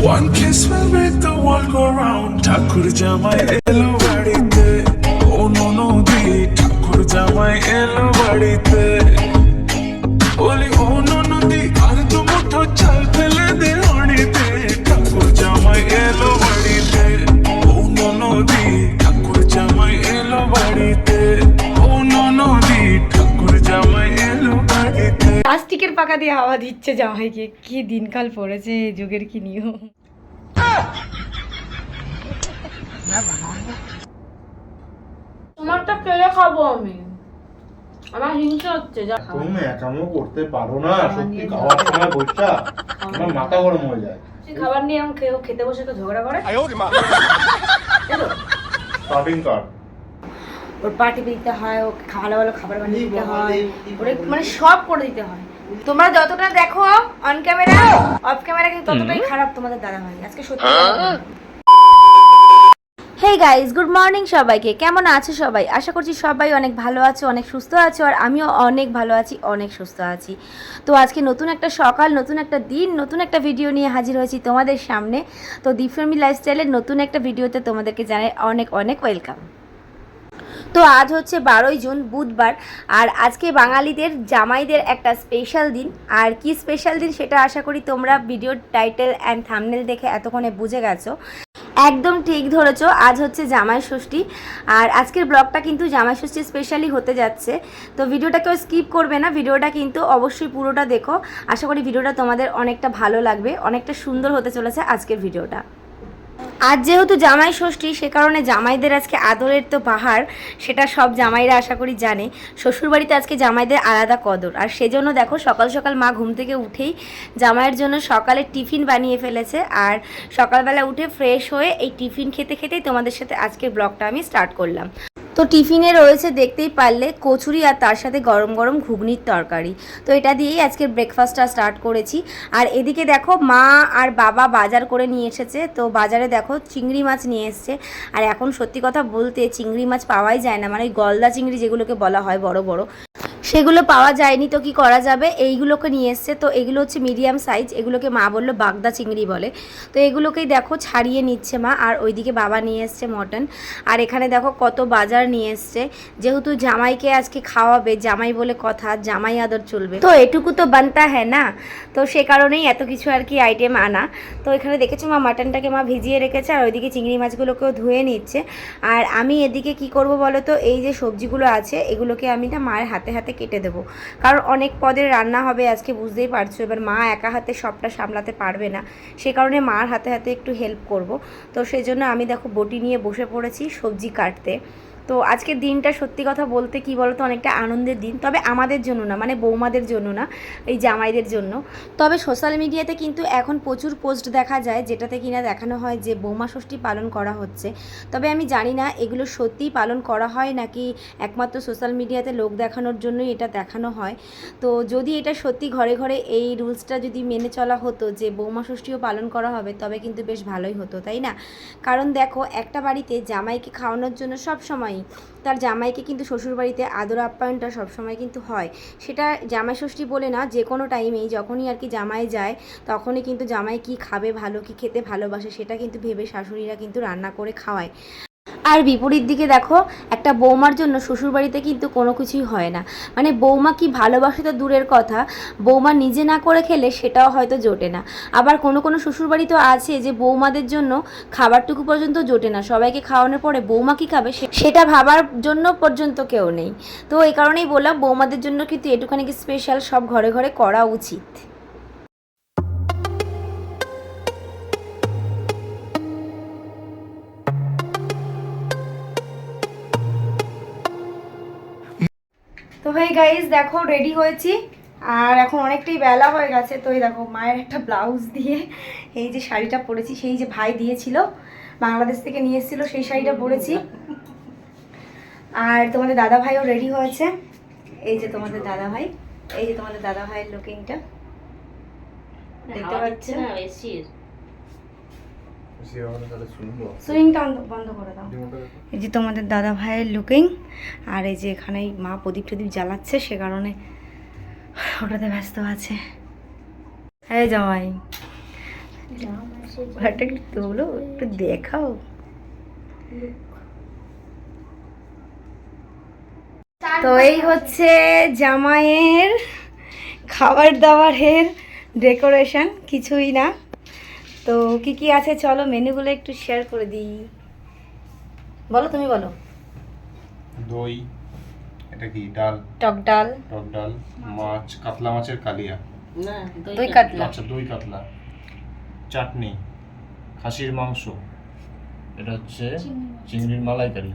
One kiss will make the world go round. ঠাকুর জামাই এলো বাড়িতে, ও ননদি ঠাকুর জামাই এলো বাড়িতে। বলি ও ননদি আর তো মুঠো চাল ফেলে দে হাঁড়িতে, ঠাকুর জামাই এলো বাড়িতে। ও ননদি ঠাকুর জামাই এলো বাড়িতে, ও ননদি ঠাকুর জামাই এলো বাড়িতে। প্লাস্টিকের পাকা দিয়ে হাওয়া দিচ্ছে জামাইকে। কি দিনকাল পড়েছে, যুগের কি নিয়ম। তোমারটা কেড়ে খাবো আমি, আমার হিংসা হচ্ছে। তুমি একামও করতে পারো না, সত্যি খাওয়ার সময় বসটা আমার মাথা গরম হয়ে যায়। খাবার নিয়ে আমি খেতে বসে তো ঝগড়া করে। স্টার্টিং কার ওর পার্টি দিতে হয়, ওকে ভালো ভালো খাবার বানিয়ে দিতে হয়, ওরে মানে সব করে দিতে হয়। তোমরা যতটা দেখো অন ক্যামেরা অফ ক্যামেরা কিন্তু ততটাই খারাপ তোমাদের দাদা ভাই। আজকে সত্যি হেই গাইজ, গুড মর্নিং সবাইকে। কেমন আছো সবাই? আশা করছি সবাই অনেক ভালো আছো, অনেক সুস্থ আছো, আর আমিও অনেক ভালো আছি, অনেক সুস্থ আছি। তো আজকে নতুন একটা সকাল, নতুন একটা দিন, নতুন একটা ভিডিও নিয়ে হাজির হয়েছি তোমাদের সামনে। তো দীপ ফ্যামিলি লাইফস্টাইলের নতুন একটা ভিডিওতে তোমাদেরকে জানাই অনেক অনেক ওয়েলকাম। তো আজ হচ্ছে 12ই জুন বুধবার, আর আজকে বাঙালিদের জামাইদের একটা স্পেশাল দিন। আর কি স্পেশাল দিন সেটা আশা করি তোমরা ভিডিওর টাইটেল অ্যান্ড থাম্বনেল দেখে এতক্ষণে বুঝে গেছো। একদম ঠিক ধরেছো, আজ হচ্ছে জামাই ষষ্ঠী। আর আজকের ব্লগটা কিন্তু জামাই ষষ্ঠী স্পেশালি হতে যাচ্ছে। তো ভিডিওটা কেউ স্কিপ করবে না, ভিডিওটা কিন্তু অবশ্যই পুরোটা দেখো। আশা করি ভিডিওটা তোমাদের অনেকটা ভালো লাগবে, অনেকটা সুন্দর হতে চলেছে আজকের ভিডিওটা। আজ যেহেতু জামাই ষষ্ঠী, সে কারণে জামাইদের আজকে আদরের তো পাহাড়, সেটা সব জামাইরা আশা করি জানে। শ্বশুরবাড়িতে আজকে জামাইদের আলাদা কদর, আর সেজন্য দেখো সকাল সকাল মা ঘুম থেকে উঠেই জামাইয়ের জন্য সকালে টিফিন বানিয়ে ফেলেছে। আর সকালবেলা উঠে ফ্রেশ হয়ে এই টিফিন খেতে খেতেই তোমাদের সাথে আজকের ব্লগটা আমি স্টার্ট করলাম। তো টিফিনে রয়েছে দেখতেই পারলে কচুরি, আর তার সাথে গরম গরম ঘুগনির তরকারি। তো এটা দিয়েই আজকের ব্রেকফাস্টটা স্টার্ট করেছি। আর এদিকে দেখো মা আর বাবা বাজার করে নিয়ে এসেছে। তো বাজারে দেখো চিংড়ি মাছ নিয়ে এসছে। আর এখন সত্যি কথা বলতে চিংড়ি মাছ পাওয়াই যায় না, মানে ওই গলদা চিংড়ি যেগুলোকে বলা হয় বড় বড়, সেগুলো পাওয়া যায়নি। তো কি করা যাবে, এইগুলোকে নিয়ে এসছে। তো এগুলো হচ্ছে মিডিয়াম সাইজ, এগুলোকে মা বললো বাগদা চিংড়ি বলে। তো এগুলোকেই দেখো ছাড়িয়ে নিচ্ছে মা। আর ওইদিকে বাবা নিয়ে এসছে মটন। আর এখানে দেখো কত বাজার নিয়ে এসছে। যেহেতু জামাইকে আজকে খাওয়াবে, জামাই বলে কথা, জামাই আদর চলবে, তো এটুকু তো বানতা হ্যাঁ না। তো সে কারণেই এত কিছু আর কি আইটেম আনা। তো এখানে দেখেছো মা মাটনটাকে মা ভিজিয়ে রেখেছে, আর ওইদিকে চিংড়ি মাছগুলোকেও ধুয়ে নিচ্ছে। আর আমি এদিকে কি করব বলো তো, এই যে সবজিগুলো আছে এগুলোকে আমি না মায়ের হাতে হাতে কেটে দেবো। কারণ অনেক পদের রান্না হবে আজকে, বুঝতেই পারছো। এবার মা একা হাতে সবটা সামলাতে পারবে না, সে কারণে মার হাতে হাতে একটু হেল্প করব। তো সেই জন্য আমি দেখো বটি নিয়ে বসে পড়েছি সবজি কাটতে। তো আজকের দিনটা সত্যি কথা বলতে কি বলতো, অনেকটা আনন্দের দিন। তবে আমাদের জন্য না, মানে বৌমাদের জন্য না, এই জামাইদের জন্য। তবে সোশ্যাল মিডিয়াতে কিন্তু এখন প্রচুর পোস্ট দেখা যায় যেটাতে কিনা দেখানো হয় যে বৌমা ষষ্ঠী পালন করা হচ্ছে। তবে আমি জানি না এগুলো সত্যিই পালন করা হয় নাকি একমাত্র সোশ্যাল মিডিয়াতে লোক দেখানোর জন্যই এটা দেখানো হয়। তো যদি এটা সত্যি ঘরে ঘরে এই রুলসটা যদি মেনে চলা হতো যে বৌমা ষষ্ঠীও পালন করা হবে, তবে কিন্তু বেশ ভালোই হতো, তাই না? কারণ দেখো একটা বাড়িতে জামাইকে খাওয়ানোর জন্য সব সময় তার জামাইকে কিন্তু শ্বশুরবাড়িতে আদর আপ্যায়নটা সবসময় কিন্তু হয়। সেটা জামাই ষষ্ঠী বলে না, যে কোনো টাইমেই যখনই আর কি জামাই যায় তখনই কিন্তু জামাই কি খাবে, ভালো কি খেতে ভালোবাসে, সেটা কিন্তু ভেবে শাশুড়িরা কিন্তু রান্না করে খাওয়ায়। আর বিপরীত দিকে দেখো একটা বৌমার জন্য শ্বশুরবাড়িতে কিন্তু কোনো কিছুই হয় না। মানে বৌমা কি ভালোবাসে তো দূরের কথা, বৌমা নিজে না করে খেলে সেটাও হয়তো জোটে না। আবার কোনো কোনো শ্বশুরবাড়ি তো আছে যে বৌমাদের জন্য খাবারটুকু পর্যন্ত জোটে না, সবাইকে খাওয়ানোর পরে বৌমা কী খাবে সেটা ভাবার জন্য পর্যন্ত কেউ নেই। তো এই কারণেই বললাম বৌমাদের জন্য কিন্তু এটুখানি স্পেশাল সব ঘরে ঘরে করা উচিত। তো ভাই গাইজ দেখো রেডি হয়েছি, আর এখন অনেকটাই বেলা হয়ে গেছে। তো এই দেখো মায়ের একটা ব্লাউজ দিয়ে এই যে শাড়িটা পরেছি, সেই যে ভাই দিয়েছিল বাংলাদেশ থেকে নিয়ে এসেছিলো, সেই শাড়িটা পরেছি। আর তোমাদের দাদা ভাইও রেডি হয়েছে, এই যে তোমাদের দাদা ভাই, এই যে তোমাদের দাদা ভাইয়ের লুকিংটা দেখতে পাচ্ছেন। সুইংটা বন্ধ করে দাও। এই যে তোমাদের দাদা ভাইয়ের লুকিং, আর এই যে এখানে মা প্রদীপ টদীপ জ্বালাচ্ছে, সে কারণে ওটাতে ব্যস্ত আছে। এই জামাই ঘরটা একটু তোলো, একটু দেখাও। তো এই হচ্ছে জামাইয়ের খাবার দাবারের ডেকোরেশন, কিছুই না। তো কি কি আছে চলো মেনুগুলো একটু শেয়ার করে দিই। বলো, তুমি বলো। দই, এটা কি ডাল, টক ডাল, মাছ, কাতলা মাছের কালিয়া, দই কাতলা, আচ্ছা দই কাতলা, চাটনি, খাসির মাংস, এটা হচ্ছে চিংড়ির মালাইকারি,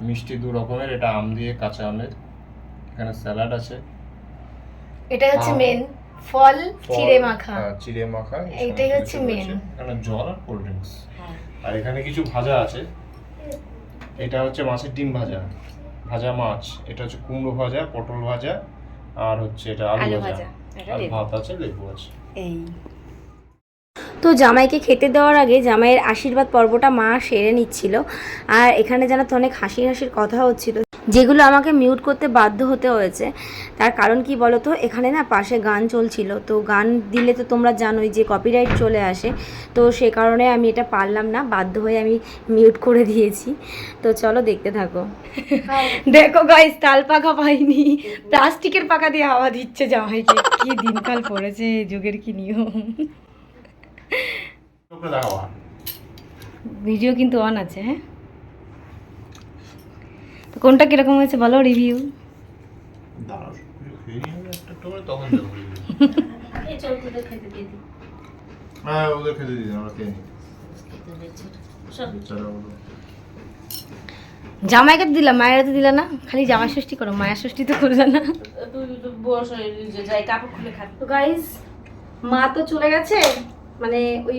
মিষ্টি 2 রকমের, এটা আম দিয়ে কাঁচা আমের, এখানে স্যালাড আছে, এটা হচ্ছে মেন ফল চিড়ে মাখা, চিড়ে মাখা, এইটাই হচ্ছে মেন। এখানে জল আর কোল্ড ড্রিঙ্কস, আর এখানে কিছু ভাজা আছে। এটা হচ্ছে মাছের ডিম ভাজা, ভাজা মাছ, এটা হচ্ছে কুমড়ো ভাজা, পটল ভাজা, আর হচ্ছে এটা আলু ভাজা, আর ভাত আছে, লেবু আছে। এই তো জামাইকে খেতে দেওয়ার আগে জামাইয়ের আশীর্বাদ পর্বটা মা সেরে নিচ্ছিল। আর এখানে জানো তো অনেক হাসির কথা হচ্ছিল, যেগুলো আমাকে মিউট করতে বাধ্য হতে হয়েছে। তার কারণ কি বলো তো, এখানে না পাশে গান চলছিল, তো গান দিলে তো তোমরা জানোই যে কপিরাইট চলে আসে, তো সে কারণে আমি এটা পারলাম না, বাধ্য হয়ে আমি মিউট করে দিয়েছি। তো চলো দেখতে থাকো। দেখো গাইস, তাল পাখা পাইনি, প্লাস্টিকের পাখা দিয়ে হাওয়া দিচ্ছে জামাইকে। কি দিনকাল পড়েছে, যুগের কি নিয়ম। ভিডিও কিন্তু অন আছে, হ্যাঁ। তো কোনটা কিরকম হয়েছে বলো, রিভিউ। জামাইকে দিলাম, মায়ের তো দিলা না, খালি জামাই ষষ্ঠী করো, মায়ের ষষ্ঠী তো করবে না। তো গাইস, মা তো চলে গেছে, মানে ওই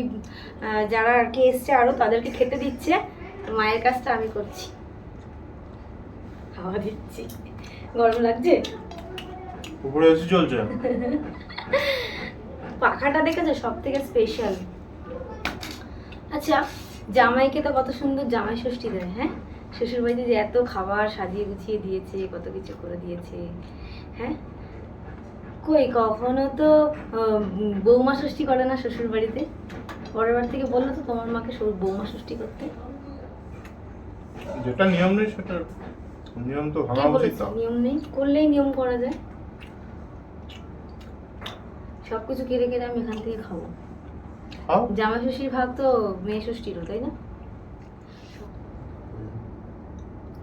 যারা আর কি এসছে আরো তাদেরকে খেতে দিচ্ছে, মায়ের কাজটা আমি করছি, খাওয়া দিচ্ছি। গরম লাগছে, উপরে এসে চলছে। পাখাটা দেখেছো, সব থেকে স্পেশাল। আচ্ছা, জামাইকে তো কত সুন্দর জামাই ষষ্ঠী দেয়, হ্যাঁ। শ্বশুর বাড়িতে যে এত খাবার সাজিয়ে গুছিয়ে দিয়েছে, কত কিছু করে দিয়েছে, হ্যাঁ। কই কখনো তো বৌমা ষষ্ঠী করে না শ্বশুর বাড়িতে। পরের বার থেকে বললো তো তোমার মাকে বৌমা ষষ্ঠী করতে। যেটা নিয়ম নেই সেটা নিয়ম তো ভাঙা উচিত। নিয়ম নেই, করলেই নিয়ম করা যায়। সবকিছু কেড়ে কেড়ে আমি এখান থেকে খাবো। জামাই ষষ্ঠীর ভাগ তো মেয়ে ষষ্ঠীরও, তাই না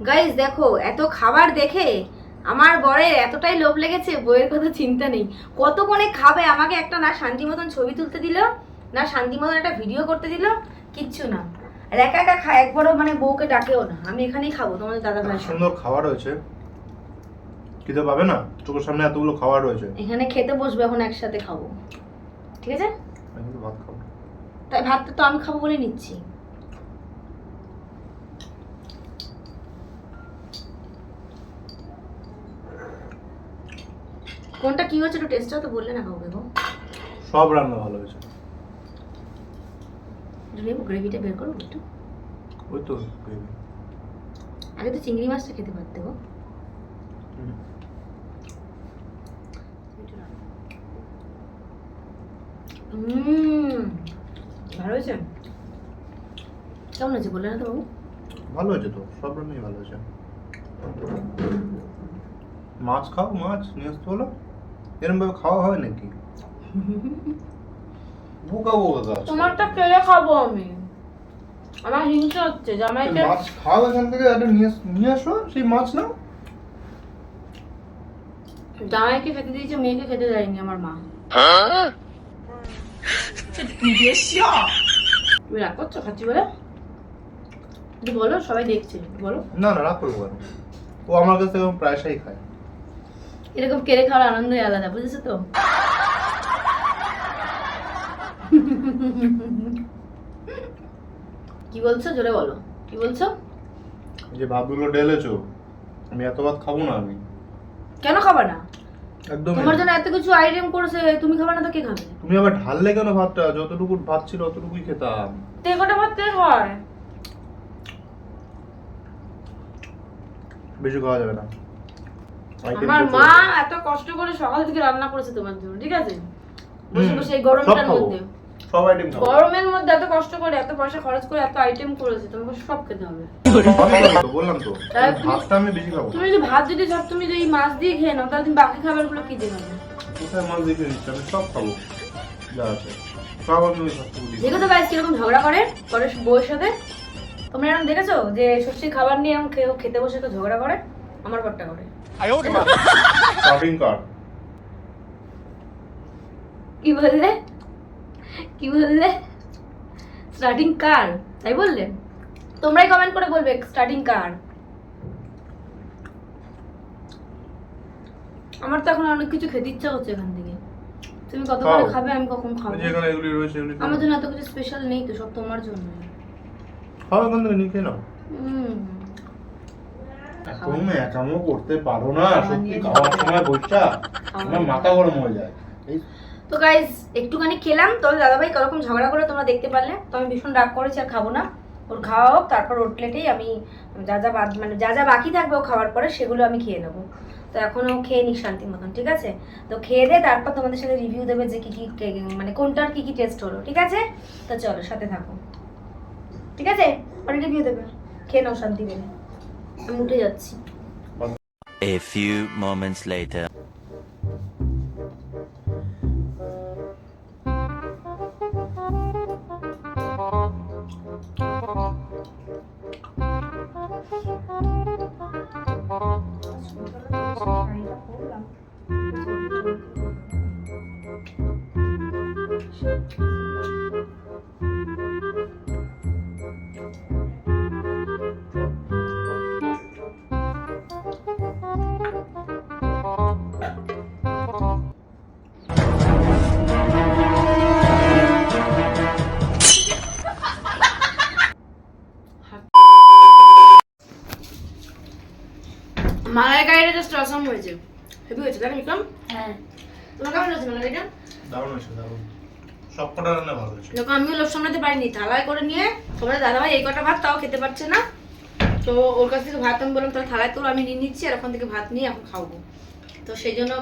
গাইস? দেখো, এত খাবার দেখে আমার বরের এতটাই লোভ লেগেছে, বইয়ের কথা চিন্তা নেই। কতক্ষণে খাবে, আমাকে একটা না শান্তি মতন ছবি তুলতে দিল, না শান্তি মতন একটা ভিডিও করতে দিল, কিচ্ছু না। আর একা একা খায়, একবারও মানে বউকে ডাকেও না। আমি এখানেই খাবো তোমাদের দাদা ভাই। সুন্দর খাবার রয়েছে, খেতে পাবে না, চোখের সামনে এতগুলো খাবার রয়েছে। এখানে খেতে বসবে, এখন একসাথে খাবো, ঠিক আছে? আমি তো ভাত খাবো। তাই ভাতটা তো আমি খাবো বলে নিচ্ছি। কোনটা কি হচ্ছে একটু টেস্টটা তো বললে না কাউকে গো। সব রান্না ভালো হয়েছে। গ্রেভিটা বের করো একটু। ওই তো গ্রেভি। আগে তো চিংড়ি মাছটা খেতে পারতে গো। ভালো হয়েছে? কেমন হয়েছে বললে না তো বাবু? ভালো হয়েছে তো, সব রান্নাই ভালো হয়েছে। মাছ খাও, মাছ নিয়ে আসতে বলো। এরকম ভাবে খাওয়া হয় নাকি? বোকা বোকা গাছ। তোমারটা কেড়ে খাবো আমি, আমার হিংসা হচ্ছে। জামাইকে মাছ খাও, এখান থেকে একটা নিয়ে আসো, সেই মাছ নাও। জামাইকে খেতে দিয়েছে, মেয়েকে খেতে দেয়নি আমার মা। তুমি রাগ করছো খাচ্ছি বলে? বলো, সবাই দেখছে, বলো। না না, রাগ করবো কেন? ও আমার কাছ থেকে প্রায়শই খায়। এরকম কেড়ে খাওয়ার আনন্দই আলাদা, বুঝেছো তো? কি বলছো, জোরে বলো, কি বলছো? যে ভাতগুলো ঢেলেছো, আমি এত ভাত খাবো না। আমি কেন খাবা না? একদম তোমার জন্য এত কিছু আইটেম করেছে, তুমি খাবা না তো কে খাবে? তুমি আবার ঢাললে কেন ভাতটা? যতটুকু ভাত ছিল অতটুকুই খেতাম। তে কটা ভাত তে হয়? বেশি খাওয়া যাবে না। আমার মা এত কষ্ট করে সকাল থেকে রান্না করেছে তোমার জন্য, ঠিক আছে? বসে বসে এই গরমটার মধ্যে সব আইটেম খাবো। গরমের মধ্যে এত কষ্ট করে এত পয়সা খরচ করে এত আইটেম করেছে তোমাকে সব খেতে হবে। বললাম তো ভাতটা আমি বেশি খাবো। তুমি যদি ভাত যদি সব তুমি যদি মাছ দিয়ে খেয়ে নাও তাহলে তুমি বাকি খাবারগুলো কি দিয়ে খাবে? কোথায় মাছ দিয়ে দিচ্ছি আমি সব খাবো যা আছে সব আমি দেখো তো গাইস কিরকম ঝগড়া করে পরে বউয়ের সাথে। তোমরা এরকম দেখেছো যে ষষ্ঠীর খাবার নিয়ে এরকম খেতে বসে তো ঝগড়া করে? আমার বরটা করে। শপিং কার্ট কি বললে কি বললে? স্টার্টিং কার তাই বললে? তোমরাই কমেন্ট করে বলবে স্টার্টিং কার। আমার তো এখন অনেক কিছু খেতে ইচ্ছা করছে এখান থেকে। তুমি কত করে খাবে আমি কখন খাবো? যেখানে এগুলি রয়েছে এগুলি আমার জন্য এত কিছু স্পেশাল নেই তো, সব তোমার জন্য। খাও এখান থেকে নিয়ে খেয়ে নাও। তুমি একামও করতে পারো না সত্যি খাওয়ার সময় বইটা আমার মাথা গরম হয়ে যায়। তো গাইস একটুখানি খেলাম, তবে দাদাভাই করকম ঝগড়া করে তোমরা দেখতে পারলে। তো আমি ভীষণ রাগ করেছি আর খাবো না। ওর খাওয়া হোক, তারপর ওর প্লেটেই আমি যা যা মানে যা যা বাকি থাকবে ও খাওয়ার পরে সেগুলো আমি খেয়ে নেবো। তো এখনও খেয়ে নিক শান্তি মতন, ঠিক আছে? তো খেয়ে দে তারপর তোমাদের সাথে রিভিউ দেবে যে কী কী মানে কোনটার কী কী টেস্ট হলো, ঠিক আছে? তো চলো সাথে থাকো, ঠিক আছে? পরে রিভিউ দেবে। খেয়ে নাও শান্তি পেলে, আমি উঠে যাচ্ছি। A few moments later. মালাইকারিটা জাস্ট অসম হয়েছে, হেভি হয়েছে তাই না বিক্রম? হ্যাঁ। তোমার কেমন হয়েছে মালাইকারিটা? দারুণ হয়েছে দারুণ, সবকটা রান্না ভালো হয়েছে। দেখো আমিও লোভ সামলাতে পারিনি, থালায় করে নিয়ে তোমাদের দাদাভাই এই কটা ভাত তাও খেতে পারছে না। তো ওর কাছ থেকে ভাত আমি বললাম তাহলে থালায় তোর আমি নিয়ে নিচ্ছি, আর ওখান থেকে ভাত নিয়ে এখন খাবো। তো সেই জন্য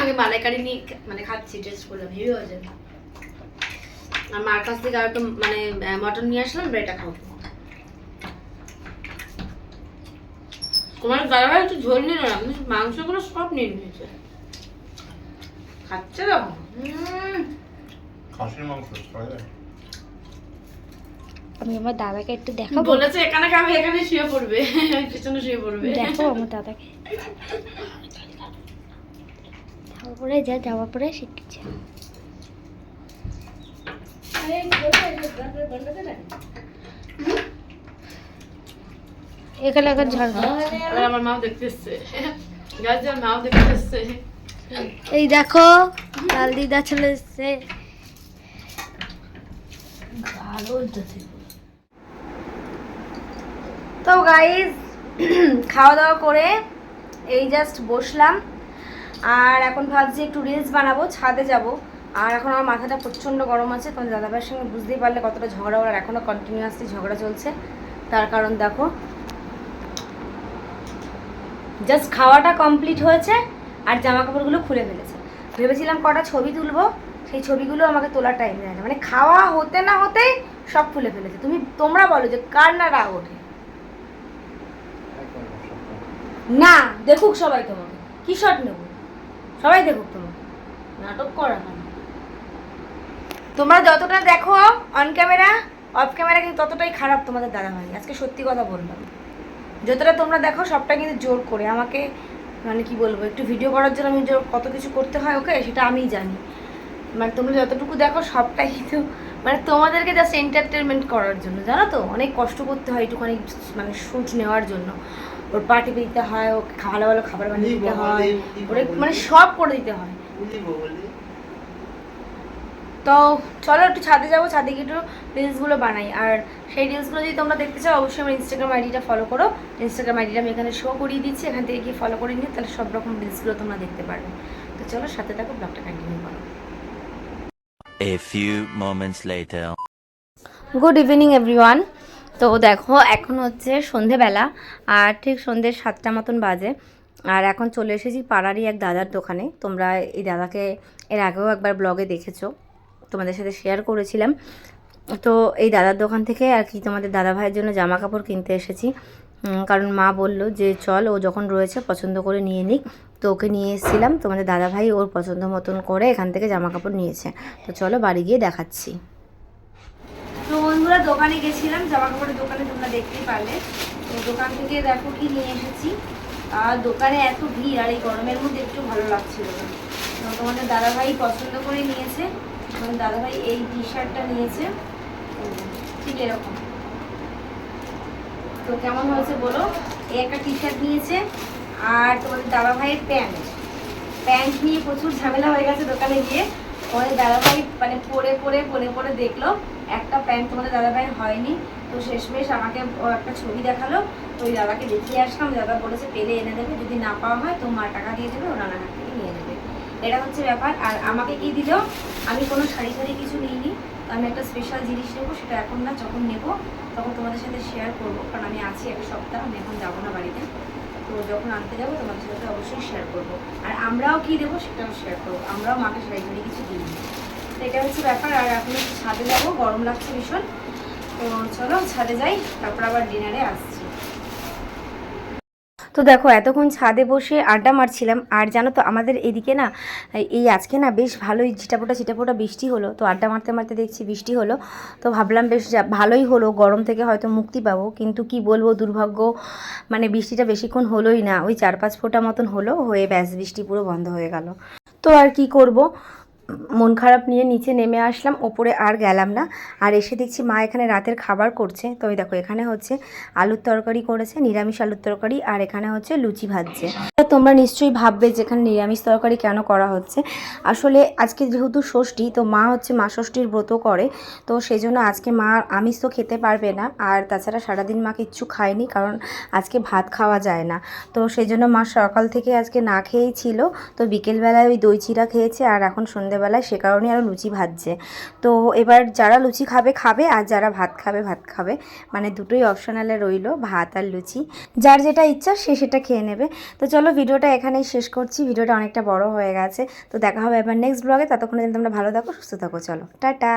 আমি মালাইকারি নিয়ে মানে খাচ্ছি, টেস্ট করলাম, হেভি হয়েছে। আর মার কাছ থেকে আর একটু মানে মটন নিয়ে আসলাম, এটা খাবো। তোমার দাদাভাই একটু ঝোল নিল না, মাংসগুলো সব নিয়ে নিয়েছে, খাচ্ছে দেখো। খাসির মাংস আমি আমার দাদাকে একটু দেখাবো। বলেছে এখানে খাবে, এখানে শুয়ে পড়বে, পিছনে শুয়ে পড়বে। দেখো আমার দাদাকে, তারপরে যা যাওয়ার পরে শিখছে। এখানে এখন ঝাড় আমার মাও দেখতে এসছে, গাছের মাও দেখতে এসছে। এই দেখো লাল দিদা চলে এসছে। তো গাইজ খাওয়া দাওয়া করে এই জাস্ট বসলাম, আর এখন ভাবছি একটু রিলস বানাবো, ছাদে যাব। আর এখন আমার মাথাটা প্রচণ্ড গরম আছে, তোমার দাদাভাইয়ের সঙ্গে বুঝতেই পারলে কতটা ঝগড়া ওর, এখনও কন্টিনিউয়াসলি ঝগড়া চলছে। তার কারণ দেখো জাস্ট খাওয়াটা কমপ্লিট হয়েছে আর জামা কাপড়গুলো খুলে ফেলেছে। ভেবেছিলাম কটা ছবি তুলবো, সেই ছবিগুলো আমাকে তোলার টাইম দেয় না, মানে খাওয়া হতে না হতেই সব খুলে ফেলেছে। তোমরা বলো যে কার না রাগ ওঠে? না দেখুক সবাই তোমাকে, কি শট নেব, সবাই দেখুক তোমাকে, নাটক করা না। তোমরা যতটা দেখো অন ক্যামেরা অফ ক্যামেরা কিন্তু ততটাই খারাপ তোমাদের দাদাভাই, আজকে সত্যি কথা বললাম। যতটা তোমরা দেখো সবটা কিন্তু জোর করে আমাকে, মানে কি বলবো, একটু ভিডিও করার জন্য আমি কত কিছু করতে হয় ওকে, সেটা আমিই জানি। মানে তোমরা যতটুকু দেখো সবটাই কিন্তু মানে তোমাদেরকে জাস্ট এন্টারটেনমেন্ট করার জন্য, জানো তো অনেক কষ্ট করতে হয় একটুখানি মানে শ্যুট নেওয়ার জন্য। ওর পার্টি দিতে হয়, ওকে ভালো ভালো খাবার বানিয়ে দিতে হয়, ওরে মানে সব করে দিতে হয়। তো চলো একটু ছাদে যাবো, ছাদে গিয়ে একটু রিলসগুলো বানাই। আর সেই রিলসগুলো যদি তোমরা দেখতে চাও অবশ্যই আমার ইনস্টাগ্রাম আইডিটা ফলো করো। ইনস্টাগ্রাম আইডিটা আমি এখানে শো করিয়ে দিচ্ছি, এখান থেকে গিয়ে ফলো করে নিও, তাহলে সব রকম রিলসগুলো তোমরা দেখতে পারবে। তো চলো সাথে থাকো, ব্লগটা কন্টিনিউ করো। A few moments later. Good evening everyone. তো দেখো এখন হচ্ছে সন্ধেবেলা, আর ঠিক সন্ধ্যে 7টা মতন বাজে। আর এখন চলে এসেছি পাড়ারই এক দাদার দোকানে। তোমরা এই দাদাকে এর আগেও একবার ব্লগে দেখেছো। তো তোমাদের সাথে শেয়ার করেছিলাম। তো এই দাদার দোকান থেকে আর কি তোমাদের দাদা ভাইয়ের জন্য জামা কাপড় কিনতে এসেছি, কারণ মা বলল যে চল, ও যখন রয়েছে পছন্দ করে নিয়ে নিক। তো ওকে নিয়ে এসেছিলাম, তোমাদের দাদা ভাই ওর পছন্দ মতন করে এখান থেকে জামা কাপড় নিয়েছে। তো চলো বাড়ি গিয়ে দেখাচ্ছি। তো বন্ধুরা দোকানে গেছিলাম, জামা কাপড়ের দোকানে, তোমরা দেখতেই পারলে। তো দোকান থেকে দেখো কি নিয়ে এসেছি। আর দোকানে এত ভিড়, আর এই গরমের মধ্যে একটু ভালো লাগছিল না। তো তোমাদের দাদাভাই পছন্দ করে নিয়েছে। তোমাদের দাদাভাই এই টি শার্টটা নিয়েছে, ঠিক এরকম। তো কেমন হয়েছে বলো? এই একটা টি শার্ট নিয়েছে, আর তোমাদের দাদাভাইয়ের প্যান্ট নিয়ে প্রচুর ঝামেলা হয়ে গেছে দোকানে গিয়ে। তোমাদের দাদাভাই মানে পরে দেখলো একটা প্যান্ট তোমাদের দাদাভাইয়ের হয়নি। তো শেষমেশ আমাকে ও একটা ছবি দেখালো, তো ওই দাদাকে দেখিয়ে আসলাম। দাদা বলেছে পেলে এনে দেবে, যদি না পাওয়া হয় তো মা টাকা দিয়ে দেবে, ও রান্নাঘাট থেকে নিয়ে নেবে। এটা হচ্ছে ব্যাপার। আর আমাকে কি দিল, আমি কোনো শাড়ি কিছু নিইনি। তো আমি একটা স্পেশাল জিনিস নেবো, সেটা এখন না, যখন নেবো তখন তোমাদের সাথে শেয়ার করবো, কারণ আমি আছি এক সপ্তাহ, আমি এখন যাবো না বাড়িতে। তো যখন আনতে যাবো তোমাদের সাথে অবশ্যই শেয়ার করবো। আর আমরাও কী দেবো সেটাও শেয়ার করবো, আমরাও মাকে শাড়ি কিছু দিই। তো এটা হচ্ছে ব্যাপার। আর এখন ছাদে যাবো, গরম লাগছে ভীষণ। তো চলো ছাদে যাই, তারপর আবার ডিনারে আসছি। তো দেখো এতক্ষণ ছাদে বসে আড্ডা মারছিলাম। আর জানো তো আমাদের এদিকে না এই আজকে না বেশ ভালোই ছিটাফোটা বৃষ্টি হলো। তো আড্ডা মারতে দেখছি বৃষ্টি হলো। তো ভাবলাম বেশ ভালোই হলো, গরম থেকে হয়তো মুক্তি পাবো। কিন্তু কি বলবো, দুর্ভাগ্য, মানে বৃষ্টিটা বেশিক্ষণ হলোই না, ওই 4-5 ফোঁটা মতন হলো, হয়ে ব্যাস বৃষ্টি পুরো বন্ধ হয়ে গেল। তো আর কি করব, মন খারাপ নিয়ে নিচে নেমে আসলাম, ওপরে আর গেলাম না। আর এসে দেখছি মা এখানে রাতের খাবার করছে। তো ওই দেখো এখানে হচ্ছে আলুর তরকারি করেছে, নিরামিষ আলুর তরকারি, আর এখানে হচ্ছে লুচি ভাজছে। তোমরা নিশ্চয়ই ভাববে যে এখানে নিরামিষ তরকারি কেন করা হচ্ছে। আসলে আজকে যেহেতু ষষ্ঠী, তো মা হচ্ছে মা ষষ্ঠীর ব্রত করে। তো সেই জন্য আজকে মা আমিষ তো খেতে পারবে না। আর তাছাড়া সারাদিন মা কিচ্ছু খায়নি, কারণ আজকে ভাত খাওয়া যায় না। তো সেই জন্য মা সকাল থেকে আজকে না খেয়েই ছিল। তো বিকেলবেলায় ওই দই চিড়া খেয়েছে, আর এখন সন্ধ্যেবেলায় সে কারণে আরও লুচি ভাজছে। তো এবার যারা লুচি খাবে, আর যারা ভাত খাবে, মানে দুটোই অপশনালে রইলো, ভাত আর লুচি। যার যেটা ইচ্ছা সে সেটা খেয়ে নেবে। তো চলো ভিডিওটা এখানেই শেষ করছি, ভিডিওটা অনেকটা বড় হয়ে গেছে। তো দেখা হবে এবার নেক্সট ব্লগে। ততক্ষণে তোমরা ভালো থাকো, সুস্থ থাকো। চলো টাটা।